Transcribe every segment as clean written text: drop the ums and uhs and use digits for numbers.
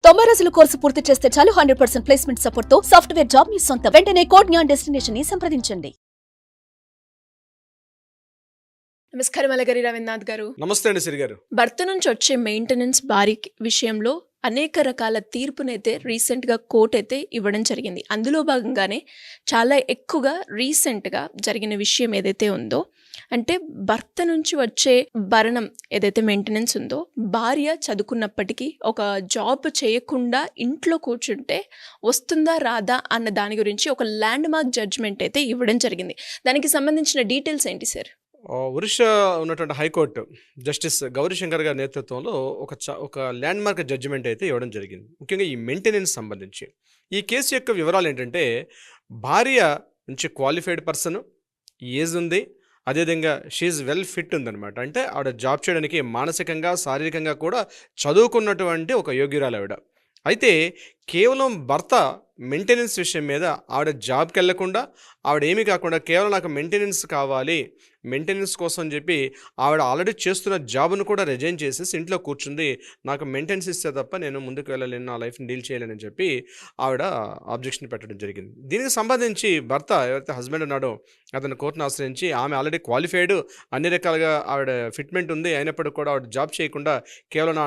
90 రోజుల కోర్సు పూర్తి చేస్తే చాలు 100% ప్లేస్మెంట్ సపోర్ట్ తో సాఫ్ట్వేర్ జాబ్ మీ సొంతం. వెంటనే కోడ్ జ్ఞాన్ డెస్టినేషన్ ని సంప్రదించండి. నమస్కారం అలగరి రవీంద్రనాథ్ గారు. నమస్తే అండి సిరి గారు. భర్త నుంచి వచ్చే మెయింటెనెన్స్ భారీ విషయంలో అనేక రకాల తీర్పునైతే రీసెంట్గా కోర్టు అయితే ఇవ్వడం జరిగింది. అందులో భాగంగానే చాలా ఎక్కువగా రీసెంట్గా జరిగిన విషయం ఏదైతే ఉందో, అంటే భర్త నుంచి వచ్చే భరణం ఏదైతే మెయింటెనెన్స్ ఉందో, భార్య చదువుకున్నప్పటికీ ఒక జాబ్ చేయకుండా ఇంట్లో కూర్చుంటే వస్తుందా రాదా అన్న దాని గురించి ఒక ల్యాండ్ మార్క్ జడ్జ్మెంట్ అయితే ఇవ్వడం జరిగింది. దానికి సంబంధించిన డీటెయిల్స్ ఏంటి సార్? ఒరిస్సా ఉన్నటువంటి హైకోర్టు జస్టిస్ గౌరీశంకర్ గారి నేతృత్వంలో ఒక ల్యాండ్ మార్క్ జడ్జిమెంట్ అయితే ఇవ్వడం జరిగింది. ముఖ్యంగా ఈ మెయింటెనెన్స్ సంబంధించి ఈ కేసు యొక్క వివరాలు ఏంటంటే, భార్య నుంచి క్వాలిఫైడ్ పర్సన్, ఏజ్ ఉంది, అదేవిధంగా షీఈ్ వెల్ ఫిట్ ఉందన్నమాట. అంటే ఆవిడ జాబ్ చేయడానికి మానసికంగా శారీరకంగా కూడా చదువుకున్నటువంటి ఒక యోగ్యురాలు ఆవిడ. అయితే కేవలం భర్త మెయింటెనెన్స్ విషయం మీద ఆవిడ జాబ్కి వెళ్లకుండా, ఆవిడ ఏమీ కాకుండా కేవలం నాకు మెయింటెనెన్స్ కావాలి, మెయింటెనెన్స్ కోసం అని చెప్పి ఆవిడ ఆల్రెడీ చేస్తున్న జాబ్ను కూడా రిజైన్ చేసేసి ఇంట్లో కూర్చుంది. నాకు మెయింటెనెన్స్ ఇస్తే తప్ప నేను ముందుకు వెళ్ళలేను, నా లైఫ్ని డీల్ చేయలేనని చెప్పి ఆవిడ ఆబ్జెక్షన్ పెట్టడం జరిగింది. దీనికి సంబంధించి భర్త ఎవరైతే హస్బెండ్ ఉన్నాడో అతను కోర్టును ఆశ్రయించి, ఆమె ఆల్రెడీ క్వాలిఫైడ్, అన్ని రకాలుగా ఆవిడ ఫిట్మెంట్ ఉంది, అయినప్పటికీ కూడా ఆవిడ జాబ్ చేయకుండా కేవలం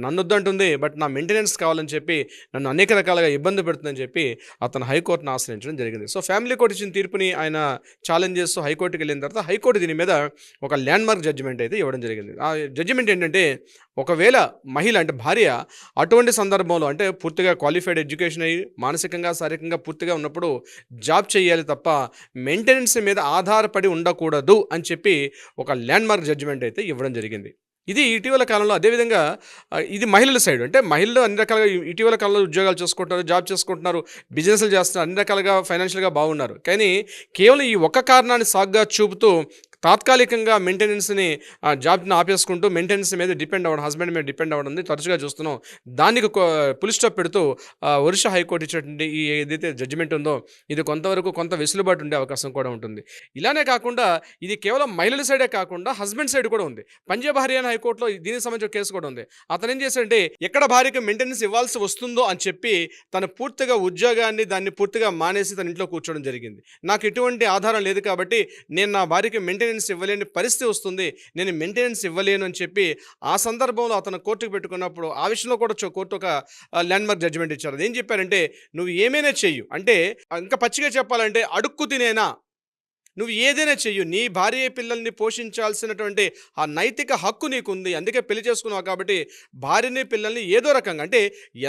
నన్ను వద్దంటుంది, బట్ నా మెయింటెనెన్స్ కావాలని చెప్పి నన్ను అనేక రకాలుగా ఇబ్బంది పెడుతుందని చెప్పి అతను హైకోర్టును ఆశ్రయించడం జరిగింది. సో ఫ్యామిలీ కోర్టు ఇచ్చిన తీర్పుని ఆయన ఛాలెంజ్ చేస్తూ హైకోర్టుకి వెళ్ళిన తర్వాత హైకోర్టు దీని మీద ఒక ల్యాండ్ మార్క్ జడ్జిమెంట్ అయితే ఇవ్వడం జరిగింది. ఆ జడ్జిమెంట్ ఏంటంటే, ఒకవేళ మహిళ అంటే భార్య అటువంటి సందర్భంలో, అంటే పూర్తిగా క్వాలిఫైడ్ ఎడ్యుకేషన్ అయ్యి మానసికంగా శారీరకంగా పూర్తిగా ఉన్నప్పుడు జాబ్ చేయాలి తప్ప మెయింటెనెన్స్ మీద ఆధారపడి ఉండకూడదు అని చెప్పి ఒక ల్యాండ్ మార్క్ జడ్జిమెంట్ అయితే ఇవ్వడం జరిగింది. ఇది ఇటీవల కాలంలో, అదేవిధంగా ఇది మహిళల సైడ్, అంటే మహిళలు అన్ని రకాలుగా ఇటీవల కాలంలో ఉద్యోగాలు చేసుకుంటున్నారు, జాబ్ చేసుకుంటున్నారు, బిజినెస్లు చేస్తున్నారు, అన్ని రకాలుగా ఫైనాన్షియల్గా బాగున్నారు. కానీ కేవలం ఈ ఒక్క కారణాన్ని సాగ్గా చూపుతూ తాత్కాలికంగా మెయింటెనెన్స్ని జాబ్ని ఆపేసుకుంటూ మెయింటెనెన్స్ మీద డిపెండ్ అవ్వడం, హస్బెండ్ మీద డిపెండ్ అవ్వడం తరచుగా చూస్తున్నాం. దానికి పులి స్టాప్ పెడుతూ ఒరిస్సా హైకోర్టు ఇచ్చినటువంటి ఈ ఏదైతే జడ్జిమెంట్ ఉందో, ఇది కొంత వెసులుబాటు ఉండే అవకాశం కూడా ఉంటుంది. ఇలానే కాకుండా ఇది కేవలం మహిళల సైడే కాకుండా హస్బెండ్ సైడ్ కూడా ఉంది. పంజాబ్ హర్యానా హైకోర్టులో దీనికి సంబంధించిన కేసు కూడా ఉంది. అతను ఏం చేశాడంటే, ఎక్కడ భార్యకి మెయింటెనెన్స్ ఇవ్వాల్సి వస్తుందో అని చెప్పి తను పూర్తిగా ఉద్యోగాన్ని దాన్ని పూర్తిగా మానేసి తన ఇంట్లో కూర్చోవడం జరిగింది. నాకు ఎటువంటి ఆధారం లేదు కాబట్టి నేను నా భార్యకి మెయింటెనెన్స్ ఇవ్వలేని పరిస్థితి వస్తుంది, నేను మెయింటెనెన్స్ ఇవ్వలేను అని చెప్పి ఆ సందర్భంలో అతను కోర్టుకు పెట్టుకున్నప్పుడు ఆ విషయంలో కూడా కోర్టు ఒక ల్యాండ్ మార్క్ జడ్జిమెంట్ ఇచ్చారు. ఏం చెప్పారంటే, నువ్వు ఏమైనా చెయ్యు, అంటే ఇంకా పచ్చిగా చెప్పాలంటే అడుక్కు తినేనా, నువ్వు ఏదైనా చెయ్యు, నీ భార్య పిల్లల్ని పోషించాల్సినటువంటి ఆ నైతిక హక్కు నీకుంది, అందుకే పెళ్లి చేసుకున్నావు కాబట్టి భార్యని పిల్లల్ని ఏదో రకంగా, అంటే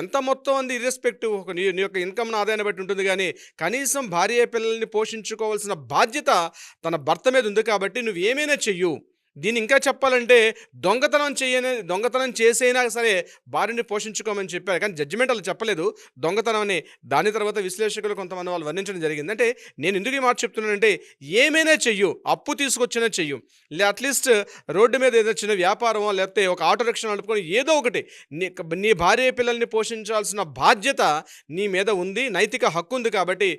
ఎంత మొత్తం అంది ఇర్రెస్పెక్టివ్ నీ యొక్క ఇన్కమ్ ఆదాయాన్ని బట్టి ఉంటుంది, కానీ కనీసం భార్య పిల్లల్ని పోషించుకోవాల్సిన బాధ్యత తన భర్త మీద ఉంది కాబట్టి నువ్వు ఏమైనా చెయ్యు. దీన్ని ఇంకా చెప్పాలంటే దొంగతనం చేసైనా సరే భార్యని పోషించుకోమని చెప్పారు. కానీ జడ్జిమెంట్ అలా చెప్పలేదు దొంగతనం అని. దాని తర్వాత విశ్లేషకులు కొంతమంది వాళ్ళు వర్ణించడం జరిగింది. అంటే నేను ఎందుకు ఈ మాట చెప్తున్నానంటే, ఏమైనా చెయ్యు, అప్పు తీసుకొచ్చినా చెయ్యు, అట్లీస్ట్ రోడ్డు మీద ఏదో చిన్న వ్యాపారమో లేకపోతే ఒక ఆటో రిక్షా నడుపుకొని ఏదో ఒకటి, నీ భార్య పిల్లల్ని పోషించాల్సిన బాధ్యత నీ మీద ఉంది, నైతిక హక్కు ఉంది కాబట్టి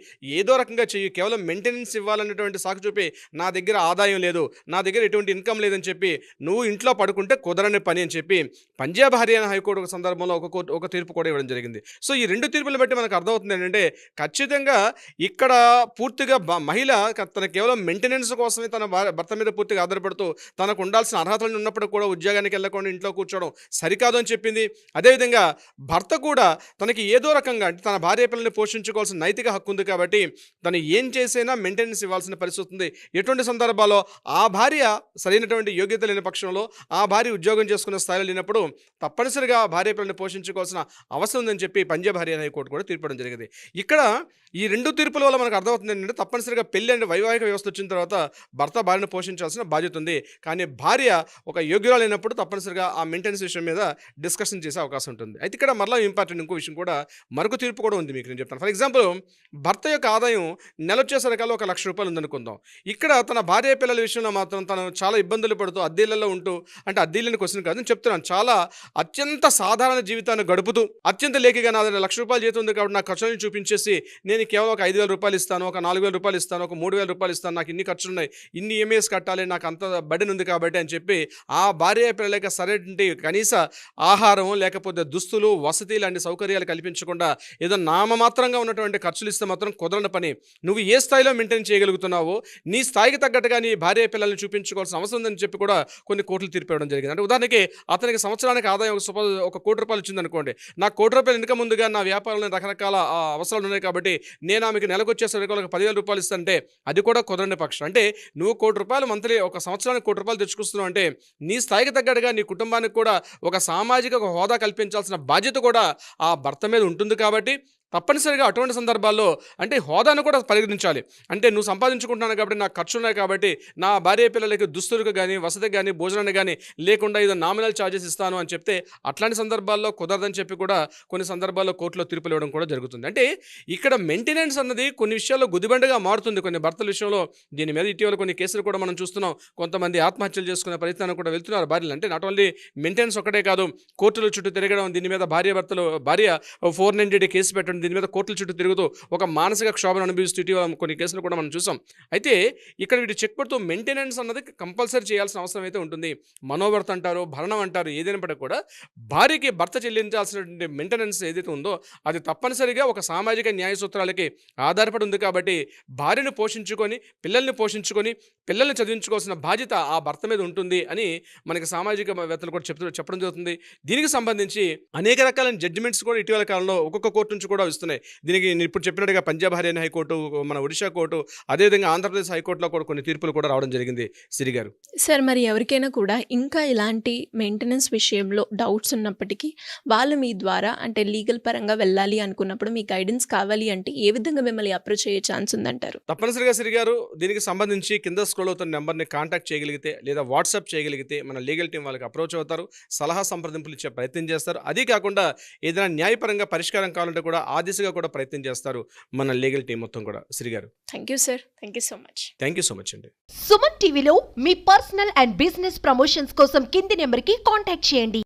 ఏదో రకంగా చెయ్యు. కేవలం మెయింటెనెన్స్ ఇవ్వాలన్నటువంటి సాకు చూపి నా దగ్గర ఆదాయం లేదు, నా దగ్గర ఎటువంటి ఇన్కమ్ లేదని చెప్పి నువ్వు ఇంట్లో పడుకుంటే కుదరని పని అని చెప్పి పంజాబ్ హర్యానా హైకోర్టు ఒక సందర్భంలో ఒక తీర్పు కూడా ఇవ్వడం జరిగింది. సో ఈ రెండు తీర్పులు బట్టి మనకు అర్థమవుతుంది ఏంటంటే, ఖచ్చితంగా ఇక్కడ పూర్తిగా మహిళ తన కేవలం మెయింటెనెన్స్ కోసమే తన భర్త మీద పూర్తిగా ఆధారపడుతూ తనకు ఉండాల్సిన అర్హతలు ఉన్నప్పుడు కూడా ఉద్యోగానికి వెళ్ళకుండా ఇంట్లో కూర్చోవడం సరికాదు అని చెప్పింది. అదేవిధంగా భర్త కూడా తనకి ఏదో రకంగా, అంటే తన భార్య పిల్లల్ని పోషించుకోవాల్సిన నైతిక హక్కు ఉంది కాబట్టి తను ఏం చేసైనా మెయింటెనెన్స్ ఇవ్వాల్సిన పరిస్థితి ఉంది. ఎటువంటి సందర్భాల్లో ఆ భార్య సరైన యోగ్యత లేని పక్షంలో, ఆ భార్య ఉద్యోగం చేసుకున్న స్థాయిలో లేనప్పుడు తప్పనిసరిగా భార్య పిల్లల్ని పోషించుకోవాల్సిన అవసరం ఉందని చెప్పి పంజాబ్ హర్యానా హైకోర్టు కూడా తీర్పడం జరిగింది. ఇక్కడ ఈ రెండు తీర్పుల వల్ల మనకు అర్థమవుతుంది ఏంటంటే, తప్పనిసరిగా పెళ్లి అంటే వైవాహిక వ్యవస్థ వచ్చిన తర్వాత భర్త భార్యను పోషించాల్సిన బాధ్యత ఉంది. కానీ భార్య ఒక యోగ్యురాలు లేనప్పుడు తప్పనిసరిగా ఆ మెయింటెనెన్స్ విషయం మీద డిస్కషన్ చేసే అవకాశం ఉంటుంది. అయితే ఇక్కడ మరలా ఇంపార్టెంట్ ఇంకో విషయం కూడా, మరొక తీర్పు కూడా ఉంది, మీకు నేను చెప్తాను. ఫర్ ఎగ్జాంపుల్, భర్త యొక్క ఆదాయం నెల వచ్చేసరికల్లా 1,00,000 రూపాయలు ఉందనుకుందాం. ఇక్కడ తన భార్య పిల్లల విషయంలో మాత్రం తను చాలా ఇబ్బంది ఇబ్బందులు పడుతూ అద్దెలలో ఉంటూ, అంటే అద్దెలని క్వశ్చన్ కాదు నేను చెప్తున్నాను, చాలా అత్యంత సాధారణ జీవితాన్ని గడుపుతూ అత్యంత లేఖిగా నా దగ్గర ₹1,00,000 జీతం ఉంది కాబట్టి నా ఖర్చులను చూపించేసి నేను కేవలం ఒక ₹5,000 ఇస్తాను, ఒక ₹4,000 ఇస్తాను, ఒక ₹3,000 ఇస్తాను, నాకు ఇన్ని ఖర్చులున్నాయి, ఇన్ని ఈఎంఐస్ కట్టాలి, నాకు అంత బర్డెన్ ఉంది కాబట్టి అని చెప్పి ఆ భార్య పిల్లలకి సరైనటువంటి కనీస ఆహారం లేకపోతే దుస్తులు, వసతి లాంటి సౌకర్యాలు కల్పించకుండా ఏదో నామమాత్రంగా ఉన్నటువంటి ఖర్చులు ఇస్తే మాత్రం కుదరని పని. నువ్వు ఏ స్థాయిలో మెయింటైన్ చేయగలుగుతున్నావో నీ స్థాయికి తగ్గట్టుగా నీ భార్య పిల్లల్ని చూపించుకోవాల్సిన అవసరం ఉందని చెప్పి కూడా కొన్ని కోట్లు తీర్పు ఇవ్వడం జరిగింది. అంటే ఉదాహరణకి అతనికి సంవత్సరానికి ఆదాయం ఒక ₹1,00,00,000 వచ్చిందనుకోండి, నాకు ₹1,00,00,000 ఇన్కమ్ ముందుగా నా వ్యాపారంలో రకరకాల అవసరాలు ఉన్నాయి కాబట్టి నేను ఆమెకి నెలకు వచ్చేసరికి ఒక ₹10,000 ఇస్తుంటే అది కూడా కుదరని పక్షం. అంటే నువ్వు ₹1,00,00,000 మంత్లీ ఒక సంవత్సరానికి ₹1,00,00,000 తెచ్చుకొస్తున్నావు అంటే నీ స్థాయికి తగ్గట్టుగా నీ కుటుంబానికి కూడా ఒక సామాజిక హోదా కల్పించాల్సిన బాధ్యత కూడా ఆ భర్త మీద ఉంటుంది కాబట్టి తప్పనిసరిగా అటువంటి సందర్భాల్లో అంటే హోదాను కూడా పరిగణించాలి. అంటే నువ్వు సంపాదించుకుంటున్నాను కాబట్టి నాకు ఖర్చు ఉన్నాయి కాబట్టి నా భార్య పిల్లలకి దుస్తులకు కానీ, వసతికి కానీ, భోజనానికి కానీ లేకుండా ఏదో నామినల్ ఛార్జెస్ ఇస్తాను అని చెప్తే అట్లాంటి సందర్భాల్లో కుదరదని చెప్పి కూడా కొన్ని సందర్భాల్లో కోర్టులో తీర్పులు ఇవ్వడం కూడా జరుగుతుంది. అంటే ఇక్కడ మెయింటెనెన్స్ అన్నది కొన్ని విషయాల్లో గుదిబండగా మారుతుంది కొన్ని భర్తల విషయంలో. దీని మీద ఇటీవల కొన్ని కేసులు కూడా మనం చూస్తున్నాం. కొంతమంది ఆత్మహత్యలు చేసుకునే ప్రయత్నాన్ని కూడా వెళ్తున్నారు భార్యలు. అంటే నాట్ ఓన్లీ మెయింటెనెన్స్ ఒకటే కాదు, కోర్టుల చుట్టూ తిరగడం, దీని మీద భార్య 490 కేసు పెట్టడం, దీని మీద కోర్టుల చుట్టూ తిరుగుతూ ఒక మానసిక క్షోభను అనుభవిస్తూ ఇటీవల కొన్ని కేసులు కూడా మనం చూసాం. అయితే ఇక్కడ వీటి చెక్ పడుతూ మెయింటెనెన్స్ అన్నది కంపల్సరీ చేయాల్సిన అవసరం అయితే ఉంటుంది. మనోవర్త అంటారు, భరణం అంటారు, ఏదైనప్పటికీ కూడా భార్యకి భర్త చెల్లించాల్సినటువంటి మెయింటెనెన్స్ ఏదైతే ఉందో అది తప్పనిసరిగా ఒక సామాజిక న్యాయ సూత్రాలకి ఆధారపడి ఉంది కాబట్టి భార్యను పోషించుకొని, పిల్లల్ని చదివించుకోవాల్సిన బాధ్యత ఆ భర్త మీద ఉంటుంది అని మనకి సామాజిక వేత్తలు కూడా చెప్పడం జరుగుతుంది. దీనికి సంబంధించి అనేక రకాలైన జడ్జిమెంట్స్ కూడా ఇటీవల కాలంలో ఒక్కొక్క కోర్టు నుంచి కూడా వస్తున్నాయి. దీనికి నేను ఇప్పుడు చెప్పినట్టుగా పంజాబ్ హర్యానా హైకోర్టు, మన ఒడిషా కోర్టు, అదేవిధంగా ఆంధ్రప్రదేశ్ హైకోర్టులో కూడా కొన్ని తీర్పులు కూడా రావడం జరిగింది. సిరి గారు సార్, మరి ఎవరికైనా కూడా ఇంకా ఇలాంటి మెయింటెనెన్స్ విషయంలో డౌట్స్ ఉన్నప్పటికీ వాళ్ళు మీ ద్వారా అంటే లీగల్ పరంగా వెళ్ళాలి అనుకున్నప్పుడు మీ గైడెన్స్ కావాలి అంటే ఏ విధంగా మిమ్మల్ని అప్రోచ్ అయ్యే ఛాన్స్ ఉందంటారు? తప్పనిసరిగా సిరి గారు దీనికి సంబంధించి కింద స్క్రోల్ అవుతున్న నెంబర్ని కాంటాక్ట్ చేయగలిగితే లేదా వాట్సాప్ చేయగలిగితే మన లీగల్ టీం వాళ్ళకి అప్రోచ్ అవుతారు, సలహా సంప్రదింపులు ఇచ్చే ప్రయత్నం చేస్తారు. అదే కాకుండా ఏదైనా న్యాయపరంగా పరిష్కారం కావాలంటే కూడా ఆ దిశగా కూడా ప్రయత్నం చేస్తారు మన లీగల్ టీం మొత్తం కూడా. శ్రీ గారు thank you sir, thank you so much. Thank you so much అండి. సుమన్ టీవీలో మీ పర్సనల్ అండ్ బిజినెస్ ప్రమోషన్స్ కోసం కింది నెంబర్కి కాంటాక్ట్ చేయండి.